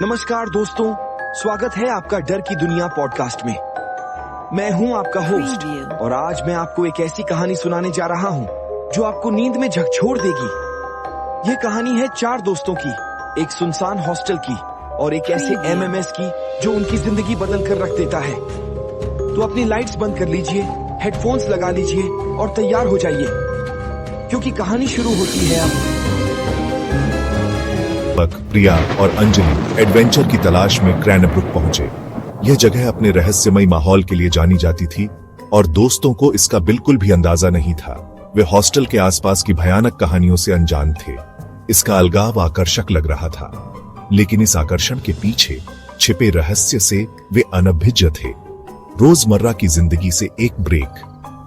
नमस्कार दोस्तों, स्वागत है आपका डर की दुनिया पॉडकास्ट में। मैं हूं आपका होस्ट और आज मैं आपको एक ऐसी कहानी सुनाने जा रहा हूं जो आपको नींद में झकझोर देगी। ये कहानी है 4 दोस्तों की, एक सुनसान हॉस्टल की और एक ऐसे एमएमएस की जो उनकी जिंदगी बदल कर रख देता है। तो अपनी लाइट्स बंद कर लीजिए, हेडफोन्स लगा लीजिए और तैयार हो जाइए, क्योंकि कहानी शुरू होती है अब। प्रिया और अंजलि एडवेंचर की तलाश में क्रैनब्रुक पहुंचे। यह जगह अपने रहस्यमयी माहौल के लिए जानी जाती थी और दोस्तों को इसका बिल्कुल भी अंदाजा नहीं था। वे हॉस्टल के आसपास की भयानक कहानियों से अनजान थे। इसका अलगाव आकर्षक लग रहा था, लेकिन इस आकर्षण के पीछे छिपे रहस्य से वे अनभिज्ञ थे। रोजमर्रा की जिंदगी से एक ब्रेक।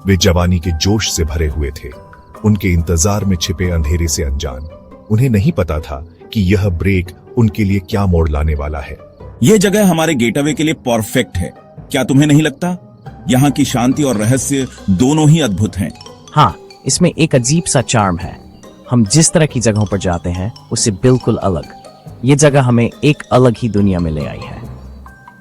वे जवानी के जोश से भरे हुए थे, उनके इंतजार में छिपे अंधेरे से अनजान। उन्हें नहीं पता था कि यह ब्रेक उनके लिए क्या मोड़ लाने वाला है। यह जगह हमारे गेटअवे के लिए परफेक्ट है, क्या तुम्हें नहीं लगता? यहाँ की शांति और रहस्य दोनों ही अद्भुत हैं। हाँ, इसमें एक अजीब सा चार्म है। हम जिस तरह की जगहों पर जाते हैं उससे बिल्कुल अलग। ये जगह हमें एक अलग ही दुनिया में ले आई है।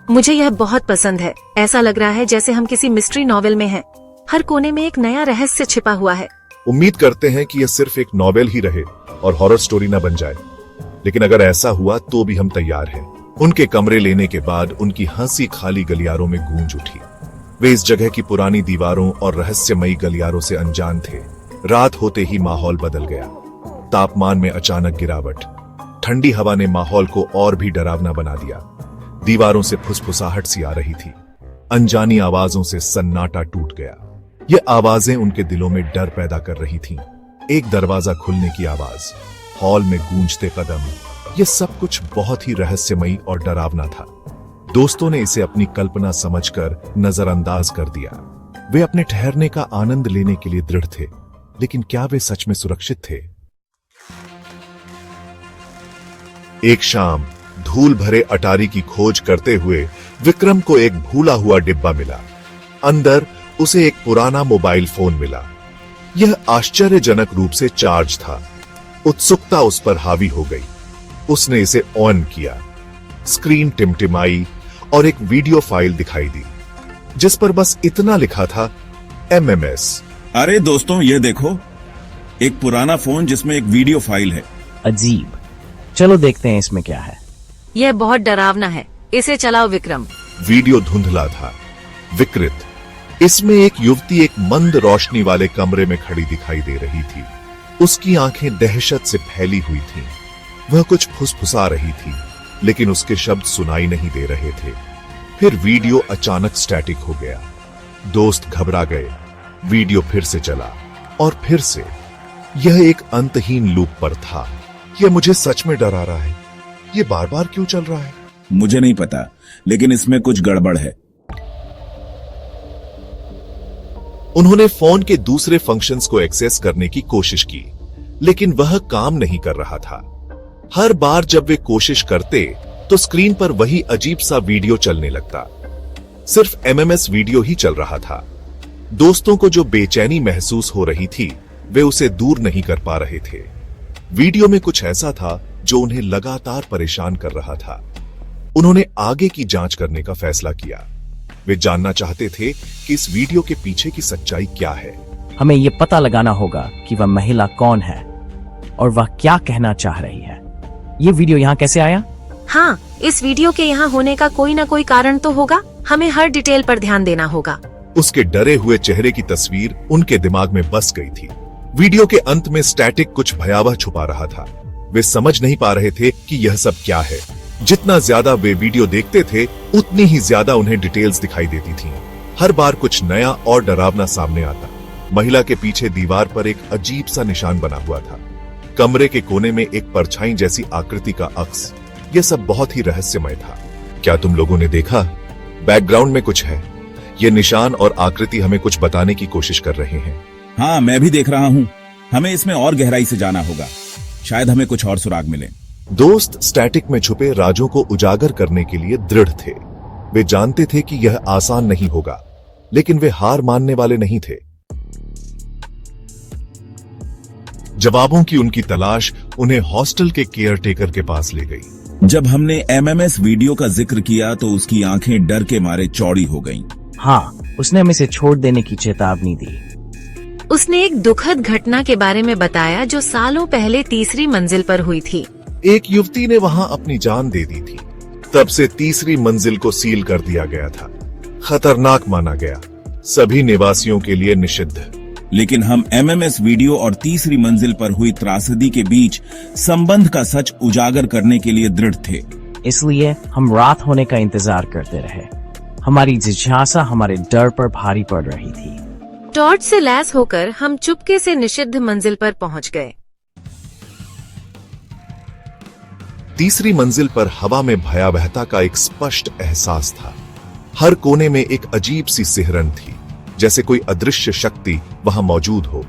मुझे यह बहुत पसंद है। ऐसा लग रहा है जैसे हम किसी मिस्ट्री नॉवेल में हैं। हर कोने में एक नया रहस्य छिपा हुआ है। उम्मीद करते हैं कि यह सिर्फ एक नॉवेल ही रहे और हॉरर स्टोरी न बन जाए, लेकिन अगर ऐसा हुआ तो भी हम तैयार हैं। उनके कमरे लेने के बाद उनकी हंसी खाली गलियारों में गूंज उठी। वे इस जगह की पुरानी दीवारों और रहस्यमयी गलियारों से अनजान थे। रात होते ही माहौल बदल गया। तापमान में अचानक गिरावट, ठंडी हवा ने माहौल को और भी डरावना बना दिया। दीवारों से फुसफुसाहट सी आ रही थी। अनजानी आवाजों से सन्नाटा टूट गया। ये आवाजें उनके दिलों में डर पैदा कर रही थीं। एक दरवाजा खुलने की आवाज, हॉल में गूंजते कदम, यह सब कुछ बहुत ही रहस्यमयी और डरावना था। दोस्तों ने इसे अपनी कल्पना समझकर नजरअंदाज कर दिया। वे अपने ठहरने का आनंद लेने के लिए दृढ़ थे, लेकिन क्या वे सच में सुरक्षित थे? एक शाम धूल भरे अटारी की खोज करते हुए विक्रम को एक भूला हुआ डिब्बा मिला। अंदर उसे एक पुराना मोबाइल फोन मिला। यह आश्चर्यजनक रूप से चार्ज था। उत्सुकता उस पर हावी हो गई। उसने इसे ऑन किया। स्क्रीन टिमटिमाई और एक वीडियो फाइल दिखाई दी, जिस पर बस इतना लिखा था, एमएमएस। अरे दोस्तों, ये देखो, एक पुराना फोन जिसमें एक वीडियो फाइल है। अजीब, चलो देखते हैं इसमें क्या है। यह बहुत डरावना है, इसे चलाओ विक्रम। वीडियो धुंधला था, विकृत। इसमें एक युवती एक मंद रोशनी वाले कमरे में खड़ी दिखाई दे रही थी। उसकी आंखें दहशत से फैली हुई थीं। वह कुछ फुसफुसा रही थी, लेकिन उसके शब्द सुनाई नहीं दे रहे थे। फिर वीडियो अचानक स्टैटिक हो गया। दोस्त घबरा गए। वीडियो फिर से चला और फिर से। यह एक अंतहीन लूप पर था। यह मुझे सच में डरा रहा है। यह बार बार क्यों चल रहा है? मुझे नहीं पता, लेकिन इसमें कुछ गड़बड़ है। उन्होंने फोन के दूसरे फंक्शंस को एक्सेस करने की कोशिश की, लेकिन वह काम नहीं कर रहा था। हर बार जब वे कोशिश करते तो स्क्रीन पर वही अजीब सा वीडियो चलने लगता। सिर्फ एमएमएस वीडियो ही चल रहा था। दोस्तों को जो बेचैनी महसूस हो रही थी, वे उसे दूर नहीं कर पा रहे थे। वीडियो में कुछ ऐसा था जो उन्हें लगातार परेशान कर रहा था। उन्होंने आगे की जांच करने का फैसला किया। वे जानना चाहते थे कि इस वीडियो के पीछे की सच्चाई क्या है। हमें ये पता लगाना होगा कि वह महिला कौन है और वह क्या कहना चाह रही है। ये वीडियो यहाँ कैसे आया? हाँ, इस वीडियो के यहाँ होने का कोई न कोई कारण तो होगा। हमें हर डिटेल पर ध्यान देना होगा। उसके डरे हुए चेहरे की तस्वीर उनके दिमाग में बस गई थी। वीडियो के अंत में स्टैटिक कुछ भयावह छुपा रहा था। वे समझ नहीं पा रहे थे कि यह सब क्या है। जितना ज्यादा वे वीडियो देखते थे, उतनी ही ज्यादा उन्हें डिटेल्स दिखाई देती थीं। हर बार कुछ नया और डरावना सामने आता। महिला के पीछे दीवार पर एक अजीब सा निशान बना हुआ था। कमरे के कोने में एक परछाई जैसी आकृति का अक्स। यह सब बहुत ही रहस्यमय था। क्या तुम लोगों ने देखा? बैकग्राउंड में कुछ है। ये निशान और आकृति हमें कुछ बताने की कोशिश कर रहे हैं। हाँ, मैं भी देख रहा हूँ। हमें इसमें और गहराई से जाना होगा। शायद हमें कुछ और सुराग मिले। दोस्त स्टैटिक में छुपे राजों को उजागर करने के लिए दृढ़ थे। वे जानते थे कि यह आसान नहीं होगा, लेकिन वे हार मानने वाले नहीं थे। जवाबों की उनकी तलाश उन्हें हॉस्टल के केयरटेकर के पास ले गई। जब हमने एमएमएस वीडियो का जिक्र किया तो उसकी आंखें डर के मारे चौड़ी हो गईं। हाँ, उसने हमें इसे छोड़ देने की चेतावनी दी। उसने एक दुखद घटना के बारे में बताया जो सालों पहले तीसरी मंजिल पर हुई थी। एक युवती ने वहां अपनी जान दे दी थी। तब से तीसरी मंजिल को सील कर दिया गया था। खतरनाक माना गया, सभी निवासियों के लिए निषिद्ध। लेकिन हम एमएमएस वीडियो और तीसरी मंजिल पर हुई त्रासदी के बीच संबंध का सच उजागर करने के लिए दृढ़ थे। इसलिए हम रात होने का इंतजार करते रहे। हमारी जिज्ञासा हमारे डर पर भारी पड़ रही थी। टॉर्च से लैस होकर हम चुपके से निषिद्ध मंजिल पर पहुंच गए। तीसरी मंजिल पर हवा में भयावहता का एक स्पष्ट एहसास था। हर कोने में एक अजीब सी सिहरन थी, जैसे कोई अदृश्य शक्ति वहां मौजूद हो।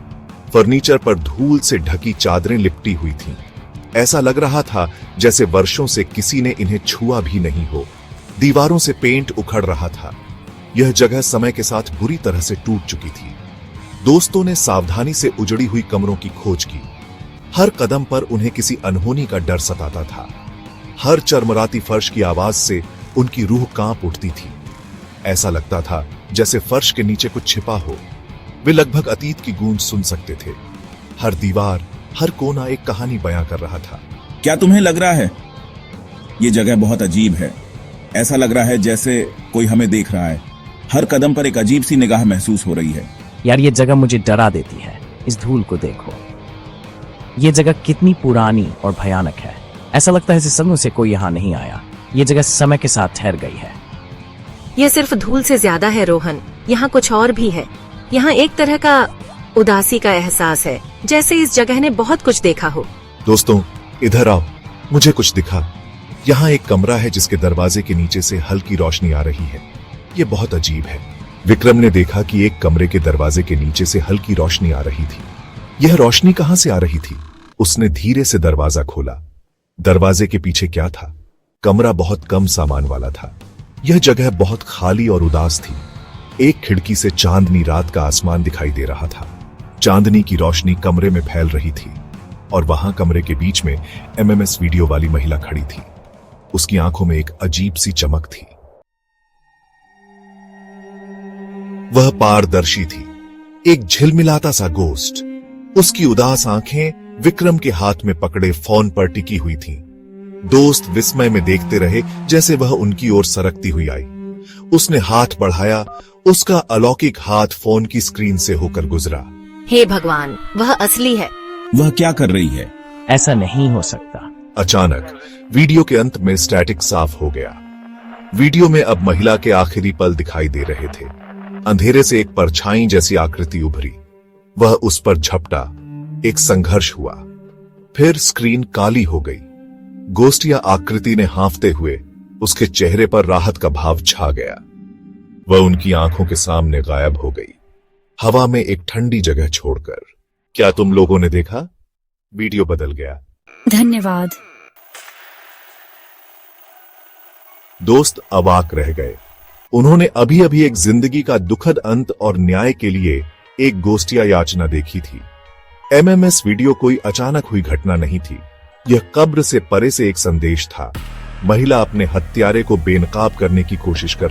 फर्नीचर पर धूल से ढकी चादरें लिपटी हुई थीं। ऐसा लग रहा था जैसे वर्षों से किसी ने इन्हें छुआ भी नहीं हो। दीवारों से पेंट उखड़ रहा था। यह जगह समय के साथ बुरी तरह से टूट चुकी थी। दोस्तों ने सावधानी से उजड़ी हुई कमरों की खोज की। हर कदम पर उन्हें किसी अनहोनी का डर सताता था। हर चरमराती फर्श की आवाज से उनकी रूह कांप उठती थी। ऐसा लगता था जैसे फर्श के नीचे कुछ छिपा हो। वे लगभग अतीत की गूंज सुन सकते थे। हर दीवार, हर कोना एक कहानी बयां कर रहा था। क्या तुम्हें लग रहा है ये जगह बहुत अजीब है? ऐसा लग रहा है जैसे कोई हमें देख रहा है। हर कदम पर एक अजीब सी निगाह महसूस हो रही है। यार, ये जगह मुझे डरा देती है। इस धूल को देखो। ये जगह कितनी पुरानी और भयानक है। ऐसा लगता है जैसे सदियों से कोई यहाँ नहीं आया। ये जगह समय के साथ ठहर गई है। यह सिर्फ धूल से ज्यादा है रोहन। यहाँ कुछ और भी है। यहाँ एक तरह का उदासी का एहसास है, जैसे इस जगह ने बहुत कुछ देखा हो। दोस्तों, इधर आओ, मुझे कुछ दिखा। यहाँ एक कमरा है जिसके दरवाजे के नीचे से हल्की रोशनी आ रही है। ये बहुत अजीब है। विक्रम ने देखा कि एक कमरे के दरवाजे के नीचे से हल्की रोशनी आ रही थी। यह रोशनी कहां से आ रही थी? उसने धीरे से दरवाजा खोला। दरवाजे के पीछे क्या था? कमरा बहुत कम सामान वाला था। यह जगह बहुत खाली और उदास थी। एक खिड़की से चांदनी रात का आसमान दिखाई दे रहा था। चांदनी की रोशनी कमरे में फैल रही थी और वहां कमरे के बीच में एमएमएस वीडियो वाली महिला खड़ी थी। उसकी आंखों में एक अजीब सी चमक थी। वह पारदर्शी थी, एक झिलमिलाता सा गोश्त। उसकी उदास आंखें विक्रम के हाथ में पकड़े फोन पर टिकी हुई थीं। दोस्त विस्मय में देखते रहे जैसे वह उनकी ओर सरकती हुई आई। उसने हाथ बढ़ाया। उसका अलौकिक हाथ फोन की स्क्रीन से होकर गुजरा। हे भगवान, वह असली है। वह क्या कर रही है? ऐसा नहीं हो सकता। अचानक वीडियो के अंत में स्टैटिक साफ हो गया। वीडियो में अब महिला के आखिरी पल दिखाई दे रहे थे। अंधेरे से एक परछाई जैसी आकृति उभरी। वह उस पर झपटा। एक संघर्ष हुआ। फिर स्क्रीन काली हो गई। गोस्टिया आकृति ने हाँफते हुए उसके चेहरे पर राहत का भाव छा गया। वह उनकी आंखों के सामने गायब हो गई, हवा में एक ठंडी जगह छोड़कर। क्या तुम लोगों ने देखा? वीडियो बदल गया। धन्यवाद। दोस्त अवाक रह गए। उन्होंने अभी अभी एक जिंदगी का दुखद अंत और न्याय के लिए एक गोस्टिया याचना देखी थी। एमएमएस वीडियो कोई अचानक हुई घटना नहीं थी। यह कब्र से परे से एक संदेश था। महिला अपने हत्यारे को बेनकाब करने की कोशिश कर रही